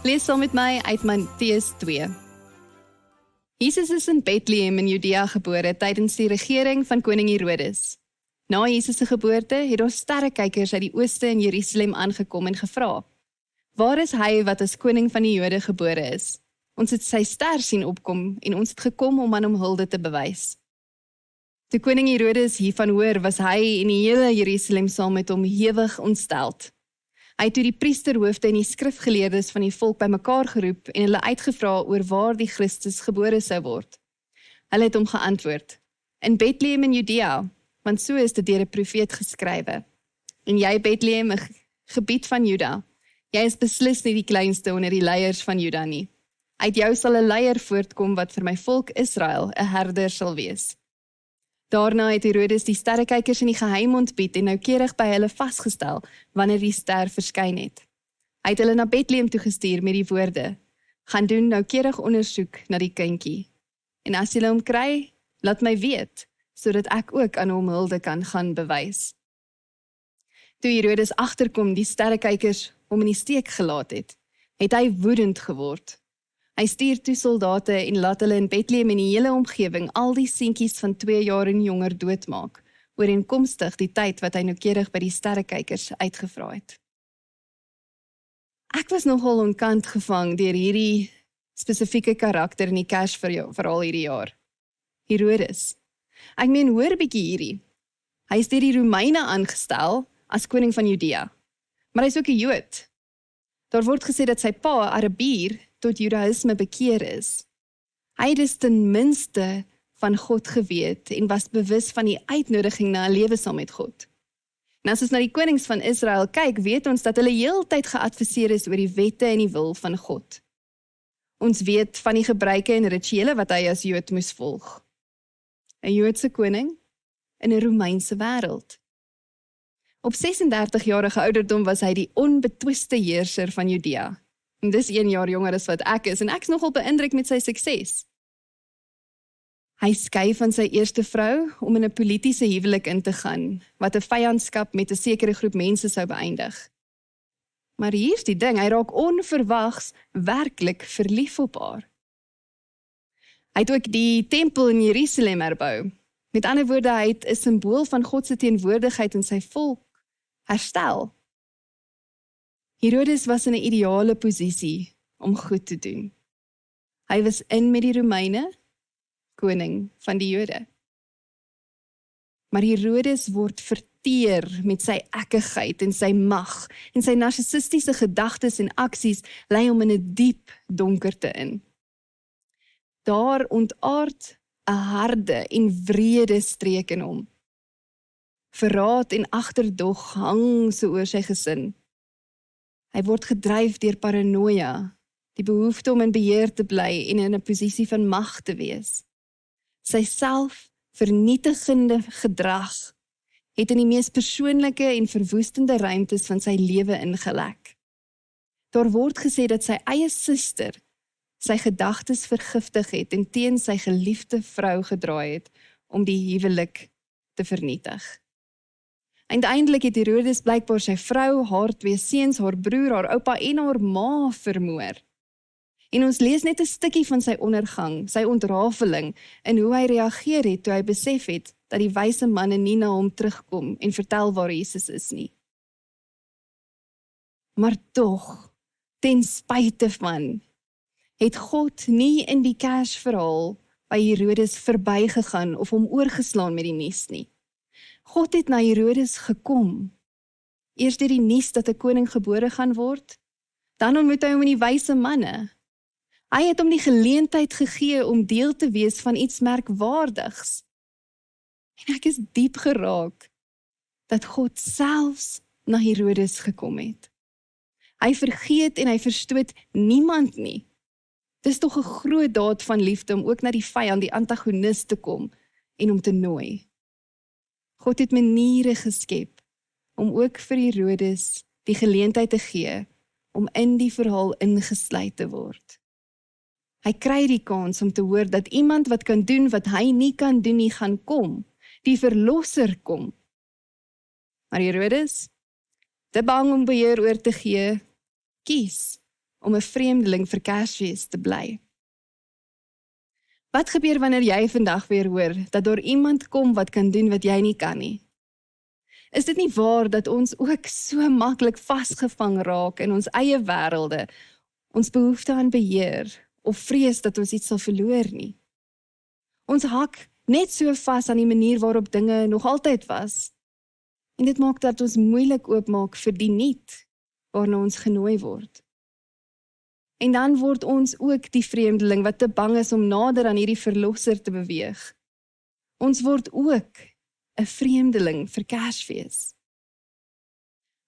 Lees saam met my uit Matteus 2. Jesus is in Bethlehem in Judea gebore tydens die regering van koning Herodes. Na Jesus se geboorte het daar sterrekykers uit die ooste in Jerusalem aangekom en gevra: "Waar is hy wat as koning van die Jode gebore is? Ons het sy ster sien opkom en ons het gekom om aan hom hulde te bewys." Toe koning Herodes hiervan hoor, was hy en die hele Jerusalem saam met hom hewig ontsteld. Hy het toe die priesterhoofde en die skrifgeleerdes van die volk bymekaar geroep en hulle uitgevra oor waar die Christus gebore sou word. Hulle het hom geantwoord: "In Bethlehem in Judea, want so is dit deur 'n profeet geskrywe. En jy, Bethlehem, 'n gebied van Juda, jy is beslis nie die kleinste onder die leiers van Juda nie. Uit jou sal 'n leier voortkom wat vir my volk Israel 'n herder sal wees." Daarna het Herodes die sterrekykers in die geheim ontbied en noukeurig by hulle vasgestel wanneer die ster verskyn het. Hy het hulle na Bethlehem toegestuur met die woorde: "Gaan doen noukeurig ondersoek na die kindjie. En as julle hom kry, laat my weet, sodat ek ook aan hom hulde kan gaan bewys." Toe Herodes agterkom die sterrekykers hom in die steek gelaat het hy woedend geword. Hy stuur toe soldate en laat hulle in Bethlehem en die hele omgewing al die seentjies van 2 jaar en jonger doodmaak, ooreenkomstig die tyd wat hy noukeurig by die sterrekykers uitgevra het. Ek was nogal onkant gevang deur hierdie spesifieke karakter in die Kersverhaal hierdie jaar. Herodes. Ek meen, hoor bietjie hierdie. Hy is deur die Romeine aangestel as koning van Judea, maar hy is ook 'n Jood. Daar word gesê dat sy pa, Arabier, tot Judaïsme bekeer is. Hy het dus ten minste van God geweet en was bewus van die uitnodiging na 'n lewe saam met God. En as ons na die konings van Israel kyk, weet ons dat hulle heeltyd geadviseer is oor die wette en die wil van God. Ons weet van die gebruike en rituele wat hy as Jood moes volg. 'n Joodse koning in 'n Romeinse wêreld. Op 36-jarige ouderdom was hy die onbetwiste heerser van Judea. En dis 1 jaar jonger as wat ek is, en ek is nogal beïndruk met sy sukses. Hy skei van sy eerste vrou om in 'n politiese huwelik in te gaan, wat 'n vyandskap met 'n sekere groep mense sou beëindig. Maar hier's die ding, hy raak onverwags werklik verlief op haar. Hy het ook die tempel in Jerusalem herbou. Met ander woorde, hy het 'n simbool van God se teenwoordigheid in sy volk herstel. Herodes was in 'n ideale posisie om goed te doen. Hy was in met die Romeine, koning van die Jode. Maar Herodes word verteer met sy ekkigheid en sy mag, en sy narcissistiese gedagtes en aksies lei hom in 'n diep donkerte in. Daar ontaard 'n harde en wrede streek in hom. Verraad en agterdog hang so oor sy gesin. Hy word gedryf deur paranoia, die behoefte om in beheer te bly en in 'n posisie van mag te wees. Sy selfvernietigende gedrag het in die mees persoonlike en verwoestende ruimtes van sy lewe ingelek. Daar word gesê dat sy eie suster sy gedagtes vergiftig het en teen sy geliefde vrou gedraai het om die huwelik te vernietig. Uiteindelik het Herodes blykbaar sy vrou, haar 2 seuns, haar broer, haar oupa en haar ma vermoor. En ons lees net 'n stukkie van sy ondergang, sy ontrafeling, en hoe hy reageer het toe hy besef het dat die wyse manne nie na hom terugkom en vertel waar Jesus is nie. Maar tog, ten spyte van, het God nie in die Kersverhaal by Herodes verbygegaan of hom oorgeslaan met die nuus nie. God het na Herodes gekom. Eers deur die nuus dat 'n koning gebore gaan word, dan ontmoet hy hom in die wyse manne. Hy het hom die geleentheid gegee om deel te wees van iets merkwaardigs. En ek is diep geraak dat God selfs na Herodes gekom het. Hy vergeet en hy verstoot niemand nie. Dis tog 'n groot daad van liefde om ook na die vyand, die antagonis te kom en hom te nooi. God het maniere geskep om ook vir Herodes die geleentheid te gee om in die verhaal ingesluit te word. Hy kry die kans om te hoor dat iemand wat kan doen wat hy nie kan doen nie gaan kom, die verlosser kom. Maar Herodes, te bang om beheer oor te gee, kies om 'n vreemdeling vir Kersfees te bly. Wat gebeur wanneer jy vandag weer hoor dat daar iemand kom wat kan doen wat jy nie kan nie? Is dit nie waar dat ons ook so maklik vasgevang raak in ons eie wêrelde, ons behoefte aan beheer of vrees dat ons iets sal verloor nie? Ons hak net so vas aan die manier waarop dinge nog altyd was. En dit maak dat ons moeilik oopmaak vir die nuut waarna ons genooi word. En dan word ons ook die vreemdeling wat te bang is om nader aan hierdie verlosser te beweeg. Ons word ook 'n vreemdeling vir Kersfees.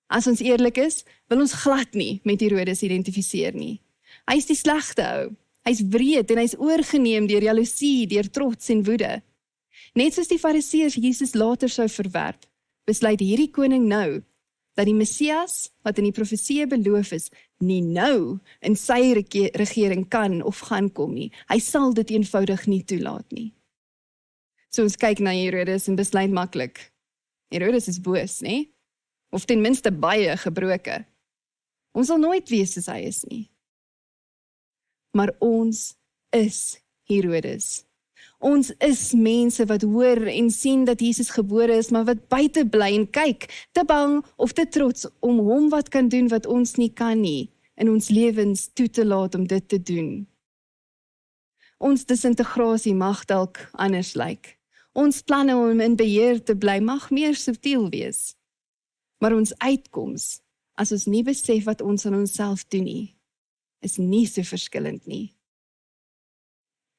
As ons eerlik is, wil ons glad nie met Herodes identifiseer nie. Hy is die slegte ou. Hy's wreed en hy's oorgeneem deur jaloesie, deur trots en woede. Net soos die Fariseërs Jesus later sou verwerp, besluit hierdie koning nou dat die Messias, wat in die profeseë beloof is, nie nou in sy regering kan of gaan kom nie. Hy sal dit eenvoudig nie toelaat nie. So ons kyk na Herodes en besluit maklik. Herodes is boos, né? Of ten minste baie gebroke. Ons sal nooit weet soos hy is nie. Maar ons is Herodes. Ons is mense wat hoor en sien dat Jesus gebore is, maar wat buite bly en kyk, te bang of te trots om hom wat kan doen wat ons nie kan nie, in ons lewens toe te laat om dit te doen. Ons disintegrasie mag dalk anders lyk. Ons planne om in beheer te bly mag meer subtiel wees. Maar ons uitkoms, as ons nie besef wat ons aan onsself doen nie, is nie so verskillend nie.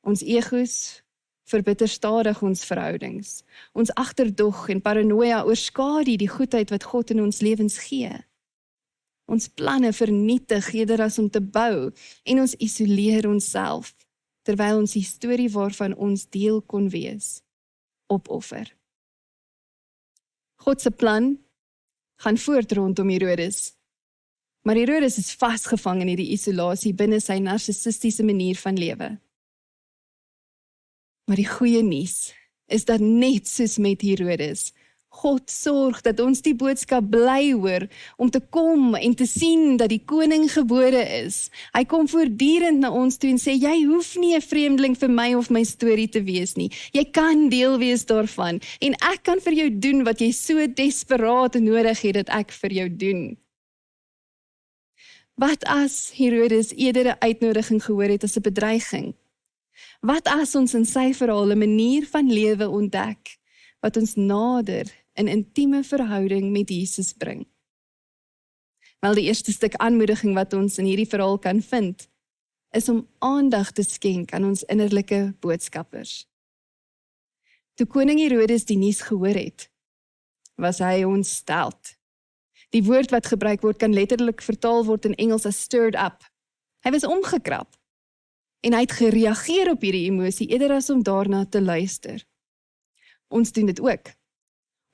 Ons egos verbitter stadig ons verhoudings. Ons agterdog en paranoia oorskadu die goedheid wat God in ons lewens gee. Ons planne vernietig eerder as om te bou en ons isoleer onsself, terwyl ons die storie waarvan ons deel kon wees, opoffer. God se plan gaan voort rondom Herodes. Maar Herodes is vasgevang in hierdie isolasie binne sy narcissistiese manier van lewe. Maar die goeie nuus is dat net soos met Herodes, God sorg dat ons die boodskap bly hoor om te kom en te sien dat die koning gebore is. Hy kom voortdurend na ons toe en sê, jy hoef nie 'n vreemdeling vir my of my storie te wees nie. Jy kan deel wees daarvan en ek kan vir jou doen wat jy so desperaat nodig het dat ek vir jou doen. Wat as Herodes eerder 'n uitnodiging gehoor het as 'n bedreiging? Wat as ons in sy verhaal 'n manier van lewe ontdek wat ons nader in intieme verhouding met Jesus bring? Wel, die eerste stuk aanmoediging wat ons in hierdie verhaal kan vind, is om aandag te skenk aan ons innerlike boodskappers. Toe koning Herodes die nuus gehoor het, was hy ontsteld. Die woord wat gebruik word kan letterlik vertaal word in Engels as stirred up. Hy was omgekrap. En hy het gereageer op hierdie emosie eerder as om daarna te luister. Ons doen dit ook.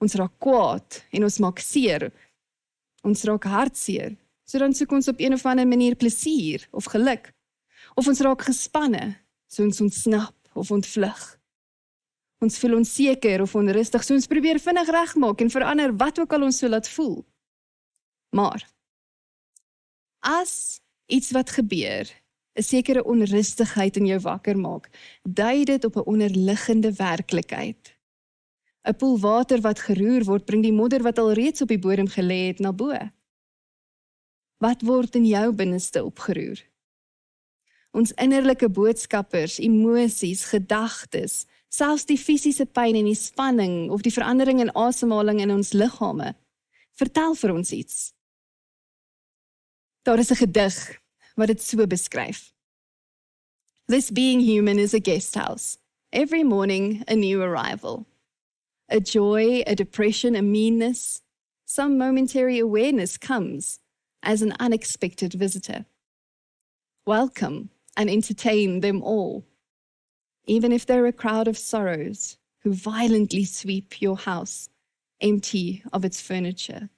Ons raak kwaad en ons maak seer. Ons raak hartseer. So dan soek ons op een of ander manier plesier of geluk. Of ons raak gespanne, so ons ontsnap of ontvlug. Ons voel onseker of onrustig, so ons probeer vinnig regmaak en verander wat ook al ons so laat voel. Maar, as iets wat gebeur, 'n sekere onrustigheid in jou wakker maak, dui dit op 'n onderliggende werklikheid. 'n Poel water wat geroer word, bring die modder wat al reeds op die bodem gelê het na bo. Wat word in jou binneste opgeroer? Ons innerlike boodskappers, emosies, gedagtes, selfs die fisiese pyn en die spanning of die verandering in asemhaling in ons liggame, vertel vir ons iets. Daar is 'n gedig wat dit so beskryf. This being human is a guest house. Every morning a new arrival. A joy, a depression, a meanness, some momentary awareness comes as an unexpected visitor. Welcome and entertain them all, even if they're a crowd of sorrows who violently sweep your house empty of its furniture.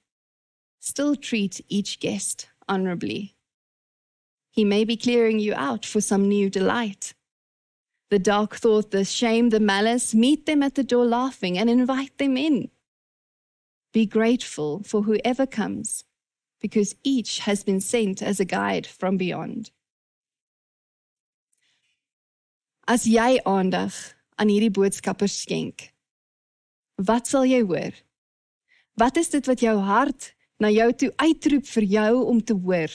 Still treat each guest honorably. He may be clearing you out for some new delight. The dark thought, the shame, the malice, meet them at the door laughing and invite them in. Be grateful for whoever comes, because each has been sent as a guide from beyond. As jy aandag aan hierdie boodskappers skenk, wat sal jy hoor? Wat is dit wat jou hart na jou toe uitroep vir jou om te hoor?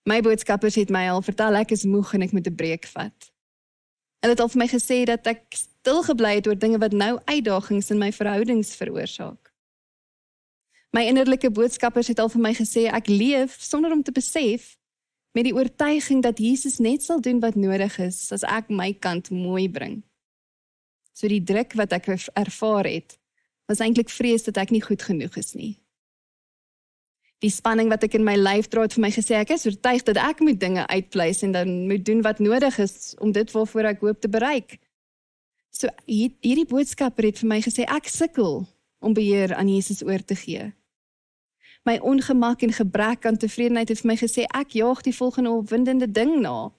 My boodskappers het my al vertel ek is moeg en ek moet 'n breek vat. Hulle het al vir my gesê dat ek stil gebly het oor dinge wat nou uitdagings in my verhoudings veroorsaak. My innerlike boodskappers het al vir my gesê ek leef sonder om te besef, met die oortuiging dat Jesus net sal doen wat nodig is as ek my kant mooi bring. So die druk wat ek ervaar het, was eintlik vrees dat ek nie goed genoeg is nie. Die spanning wat ek in my lyf dra het vir my gesê, ek is oortuig dat ek moet dinge uitpleis en dan moet doen wat nodig is om dit waarvoor ek hoop te bereik. So hierdie boodskapper het vir my gesê, ek sukkel om beheer aan Jesus oor te gee. My ongemak en gebrek aan tevredenheid het vir my gesê, ek jaag die volgende opwindende ding na.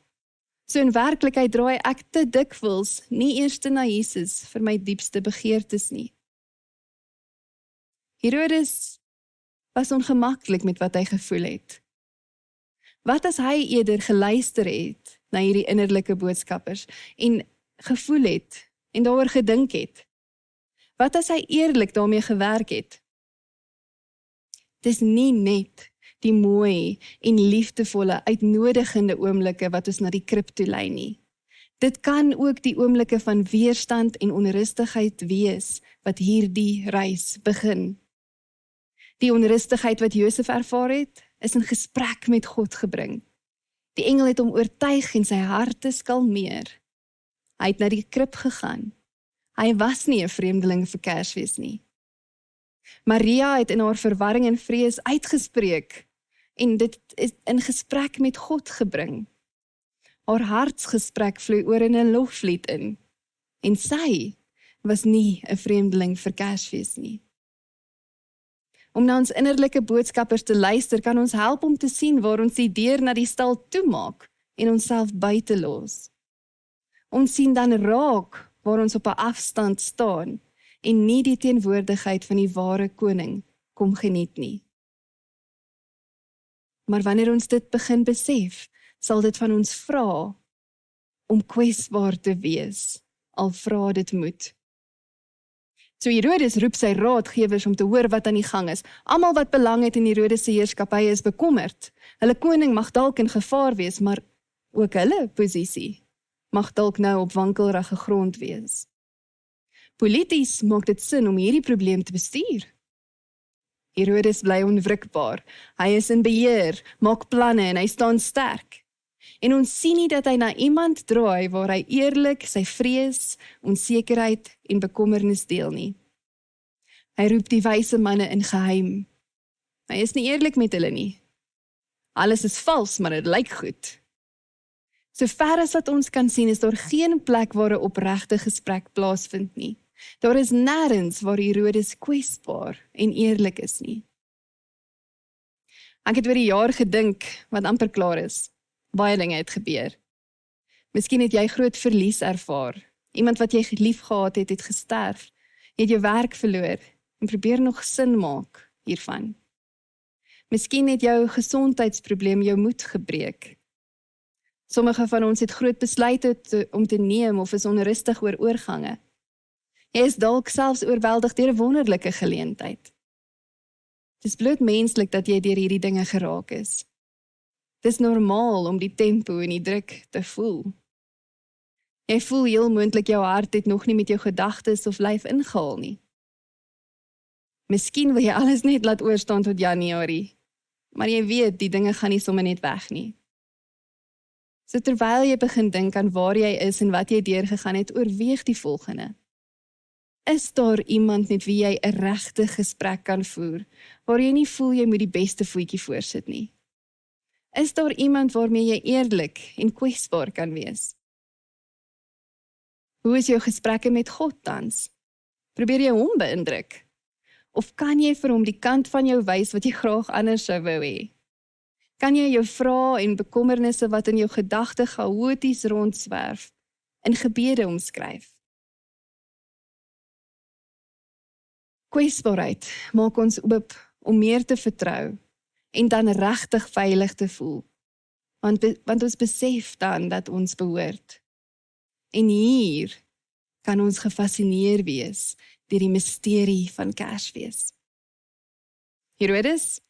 So in werklikheid draai ek te dikwels nie eers na Jesus vir my diepste begeertes nie. Herodes was ongemaklik met wat hy gevoel het. Wat as hy eerder geluister het na hierdie innerlike boodskappers en gevoel het en daaroor gedink het? Wat as hy eerlik daarmee gewerk het? Dis nie net die mooi en liefdevolle, uitnodigende oomblikke wat ons na die krib toe lei nie. Dit kan ook die oomblikke van weerstand en onrustigheid wees wat hierdie reis begin. Die onrustigheid wat Josef ervaar het, is in gesprek met God gebring. Die engel het hom oortuig en sy hart te kalmeer. Hy het na die krib gegaan. Hy was nie 'n vreemdeling vir Kersfees nie. Maria het in haar verwarring en vrees uitgespreek en dit is in gesprek met God gebring. Haar hartsgesprek vloei oor in 'n loflied in. En sy was nie 'n vreemdeling vir Kersfees nie. Om na ons innerlike boodskappers te luister, kan ons help om te sien waar ons die deur na die stal toemaak en onsself buite los. Ons sien dan raak waar ons op 'n afstand staan en nie die teenwoordigheid van die ware koning kom geniet nie. Maar wanneer ons dit begin besef, sal dit van ons vra om kwesbaar te wees, al vra dit moet. So Herodes roep sy raadgewers om te hoor wat aan die gang is. Almal wat belang het in Herodes se heerskappy is bekommerd. Hulle koning mag dalk in gevaar wees, maar ook hulle posisie mag dalk nou op wankelrige grond wees. Polities maak dit sin om hierdie probleem te bestuur. Herodes bly onwrikbaar. Hy is in beheer, maak planne en hy staan sterk. En ons sien nie dat hy na iemand draai waar hy eerlik sy vrees, onsekerheid en bekommernis deel nie. Hy roep die wyse manne in geheim. Hy is nie eerlik met hulle nie. Alles is vals, maar dit lyk goed. So ver as wat ons kan sien, is daar geen plek waar 'n opregte gesprek plaasvind nie. Daar is nêrens waar Herodes kwesbaar en eerlik is nie. Ek het oor die jaar gedink wat amper klaar is. Baie dinge het gebeur. Miskien het jy groot verlies ervaar. Iemand wat jy lief gehad het, het gesterf. Jy het jou werk verloor en probeer nog sin maak hiervan. Miskien het jou gesondheidsprobleem jou moed gebreek. Sommige van ons het groot besluite om te neem of is onrustig oor oorgange. Jy is dalk selfs oorweldig deur 'n wonderlike geleentheid. Dis bloot menslik dat jy deur hierdie dinge geraak is. Dis normaal om die tempo en die druk te voel. Jy voel heel moontlik jou hart het nog nie met jou gedagtes of lyf ingehaal nie. Miskien wil jy alles net laat oorstaan tot Januarie, maar jy weet die dinge gaan nie sommer net weg nie. So terwyl jy begin dink aan waar jy is en wat jy deurgegaan het, oorweeg die volgende. Is daar iemand met wie jy 'n regte gesprek kan voer, waar jy nie voel jy moet die beste voetjie voorsit nie? Is daar iemand waarmee jy eerlik en kwesbaar kan wees? Hoe is jou gesprekke met God tans? Probeer jy hom beïndruk? Of kan jy vir hom die kant van jou wys wat jy graag anders sou wou hê? Kan jy jou vrae en bekommernisse wat in jou gedagte chaoties rondswerf, in gebede omskryf? Kwesbaarheid maak ons oop om meer te vertrou en dan regtig veilig te voel. Want ons besef dan dat ons behoort. En hier kan ons gefassineer wees deur die misterie van Kersfees. Herodes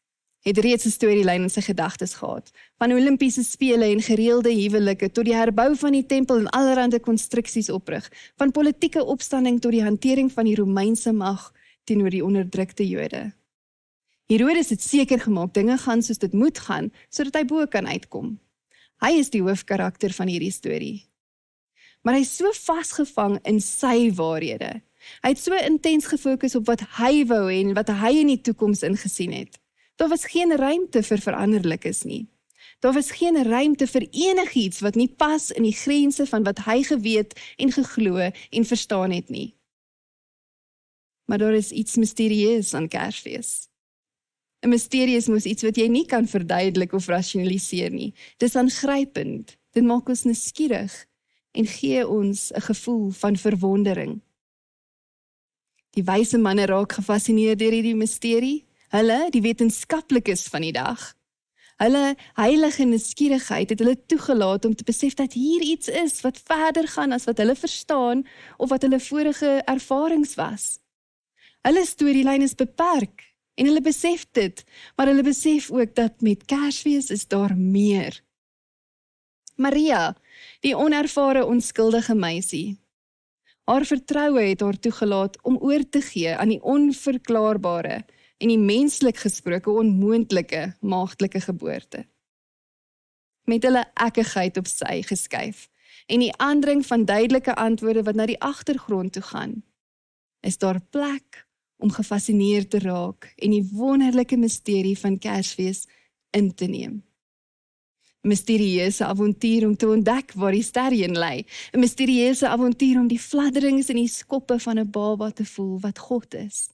het reeds 'n storielyn in sy gedagtes gehad, van Olimpiese spele en gereelde huwelike tot die herbou van die tempel en allerlei konstruksies oprig, van politieke opstanding tot die hantering van die Romeinse mag teenoor die onderdrukte Jode. Herodes het seker gemaak dinge gaan soos dit moet gaan, sodat hy bo kan uitkom. Hy is die hoofkarakter van hierdie storie. Maar hy is so vasgevang in sy waarhede. Hy het so intens gefokus op wat hy wou en wat hy in die toekoms ingesien het. Daar was geen ruimte vir veranderlikes nie. Daar was geen ruimte vir enigiets wat nie pas in die grense van wat hy geweet en geglo en verstaan het nie. Maar daar is iets mysterieus aan Kersfees. 'n misterie is mos iets wat jy nie kan verduidelik of rasionaliseer nie. Dis aangrypend, dit maak ons nuuskierig en gee ons 'n gevoel van verwondering. Die wyse manne raak gefassineer deur hierdie misterie. Hulle, die wetenskaplikes van die dag, hulle heilige nuuskierigheid het hulle toegelaat om te besef dat hier iets is wat verder gaan as wat hulle verstaan of wat hulle vorige ervarings was. Hulle storielyn is beperk en hulle besef dit, maar hulle besef ook dat met Kersfees is daar meer. Maria, die onervare onskuldige meisie. Haar vertroue het haar toegelaat om oor te gee aan die onverklaarbare en die menslik gesproke onmoontlike maagdelike geboorte. Met hulle ekkigheid op sy geskuif en die aandring van duidelike antwoorde wat na die agtergrond toe gaan, is daar plek om gefassineer te raak en die wonderlike misterie van Kersfees in te neem. 'n Misterieuse avontuur om te ontdek waar die ster heen lei, 'n misterieuse avontuur om die fladderings en die skoppe van 'n baba te voel wat God is.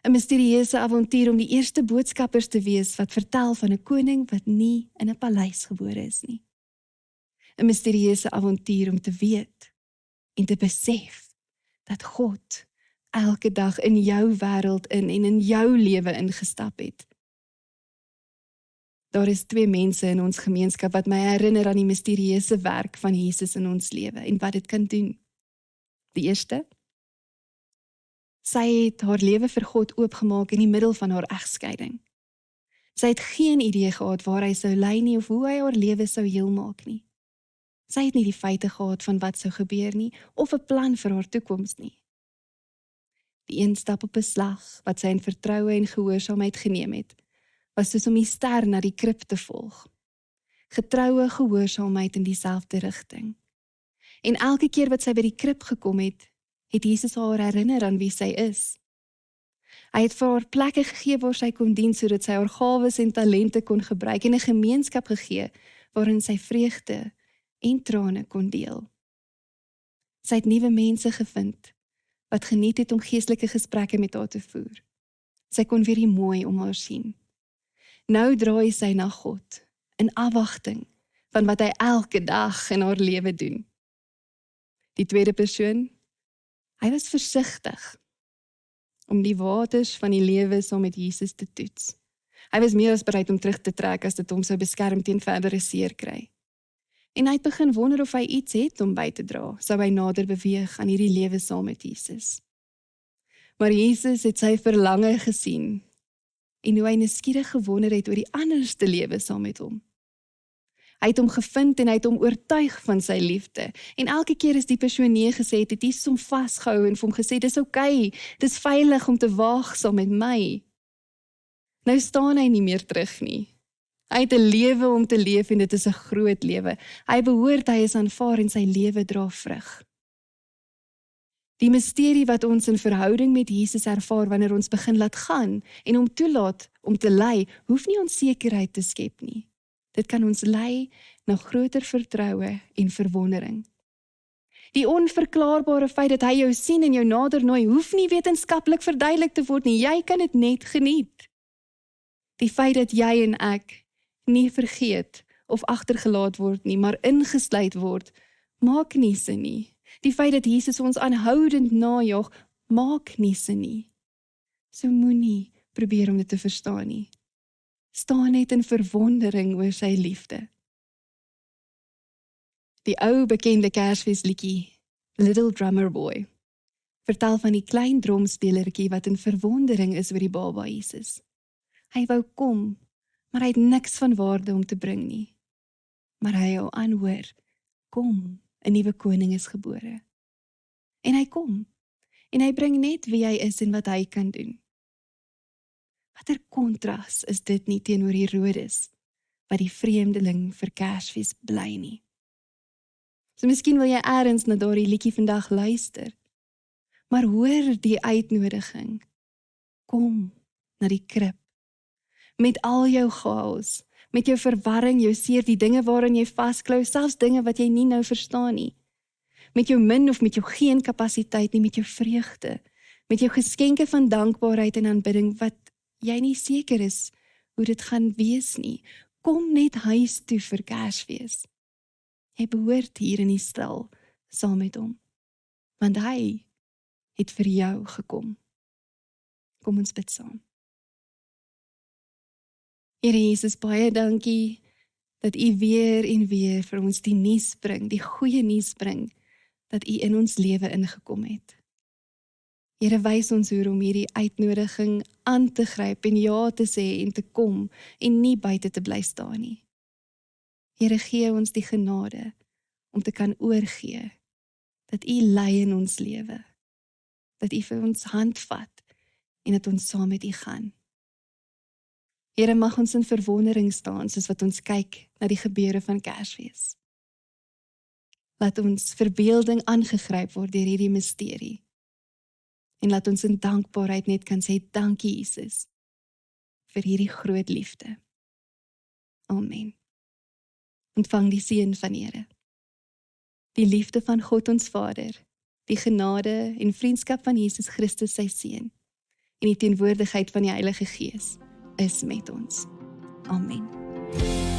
'n Misterieuse avontuur om die eerste boodskappers te wees wat vertel van 'n koning wat nie in 'n paleis gebore is nie. 'n Misterieuse avontuur om te weet en te besef dat God elke dag in jou wêreld en in jou lewe ingestap het. Daar is 2 mense in ons gemeenskap wat my herinner aan die misterieuse werk van Jesus in ons lewe en wat dit kan doen. Die eerste, sy het haar lewe vir God oopgemaak in die middel van haar egskeiding. Sy het geen idee gehad waar hy sou lei nie of hoe hy haar lewe sou heel maak nie. Sy het nie die feite gehad van wat sou gebeur nie of 'n plan vir haar toekoms nie. Die een stap op 'n slag wat sy in vertroue en gehoorsaamheid geneem het, was soos om die ster na die krib te volg. Getroue gehoorsaamheid in dieselfde rigting. En elke keer wat sy by die krib gekom het, het Jesus haar herinner aan wie sy is. Hy het vir haar plekke gegee waar sy kon dien, sodat sy haar gawes en talente kon gebruik en 'n gemeenskap gegee, waarin sy vreugde en trane kon deel. Sy het nuwe mense gevind, wat geniet het om geestelike gesprekke met haar te voer. Sy kon weer die mooi om haar sien. Nou draai sy na God, in afwagting van wat hy elke dag in haar lewe doen. Die tweede persoon, hy was versigtig om die waters van die lewe saam met Jesus te toets. Hy was meer as bereid om terug te trek as dit hom sou beskerm teen verdere seer kry. En hy het begin wonder of hy iets het om by te dra, sou hy nader beweeg aan hierdie lewe saam met Jesus. Maar Jesus het sy verlange gesien en hoe hy nuuskierig gewonder het oor die anderste lewe saam met hom. Hy het hom gevind en hy het hom oortuig van sy liefde. En elke keer as die persoon nee gesê het, het Jesus hom vasgehou en vir hom gesê, dis oukei, dis veilig om te waag saam met my. Nou staan hy nie meer terug nie. Hy het 'n lewe om te leef en dit is 'n groot lewe. Hy behoort, hy is aanvaar en sy lewe dra vrug. Die misterie wat ons in verhouding met Jesus ervaar wanneer ons begin laat gaan en hom toelaat om te lei, hoef nie onsekerheid te skep nie. Dit kan ons lei na groter vertroue en verwondering. Die onverklaarbare feit dat hy jou sien en jou nader nooi, hoef nie wetenskaplik verduidelik te word nie. Jy kan dit net geniet. Die feit dat jy en ek nie vergeet of agtergelaat word nie, maar ingesluit word, maak nie sin nie. Die feit dat Jesus ons aanhoudend najaag, maak nie sin nie. So moenie probeer om dit te verstaan nie. Staan net in verwondering oor sy liefde. Die ou bekende Kersfeesliedjie, Little Drummer Boy, vertel van die klein dromspelertjie wat in verwondering is oor die baba Jesus. Hy wou kom, maar hy het niks van waarde om te bring nie. Maar hy hou aan hoor, kom, 'n nuwe koning is gebore. En hy kom, en hy bring net wie hy is en wat hy kan doen. Watter kontras is dit nie teenoor Herodes, wat die vreemdeling vir Kersfees bly nie. So miskien wil jy eers na daardie liedjie vandag luister, maar hoor die uitnodiging. Kom na die krib, met al jou chaos, met jou verwarring, jou seer, die dinge waarin jy vasklou, selfs dinge wat jy nie nou verstaan nie. Met jou min of met jou geen kapasiteit nie, met jou vreugde, met jou geskenke van dankbaarheid en aanbidding, wat jy nie seker is hoe dit gaan wees nie. Kom net huis toe vir Kersfees. Jy behoort hier in die stal saam met hom, want hy het vir jou gekom. Kom ons bid saam. Here Jesus, baie dankie dat U weer en weer vir ons die nuus bring, die goeie nuus bring, dat U in ons lewe ingekom het. Here, wys ons hoe om hierdie uitnodiging aan te gryp en ja te sê en te kom en nie buite te bly staan nie. Here, gee ons die genade om te kan oorgee, dat U lei in ons lewe, dat U vir ons hand vat en dat ons saam met U gaan. Here, mag ons in verwondering staan soos wat ons kyk na die gebeure van Kersfees. Laat ons verbeelding aangegryp word deur hierdie misterie. En laat ons in dankbaarheid net kan sê, dankie Jesus, vir hierdie groot liefde. Amen. Ontvang die seën van Here. Die liefde van God ons Vader, die genade en vriendskap van Jesus Christus sy Seun, en die teenwoordigheid van die Heilige Gees is met ons. Amen.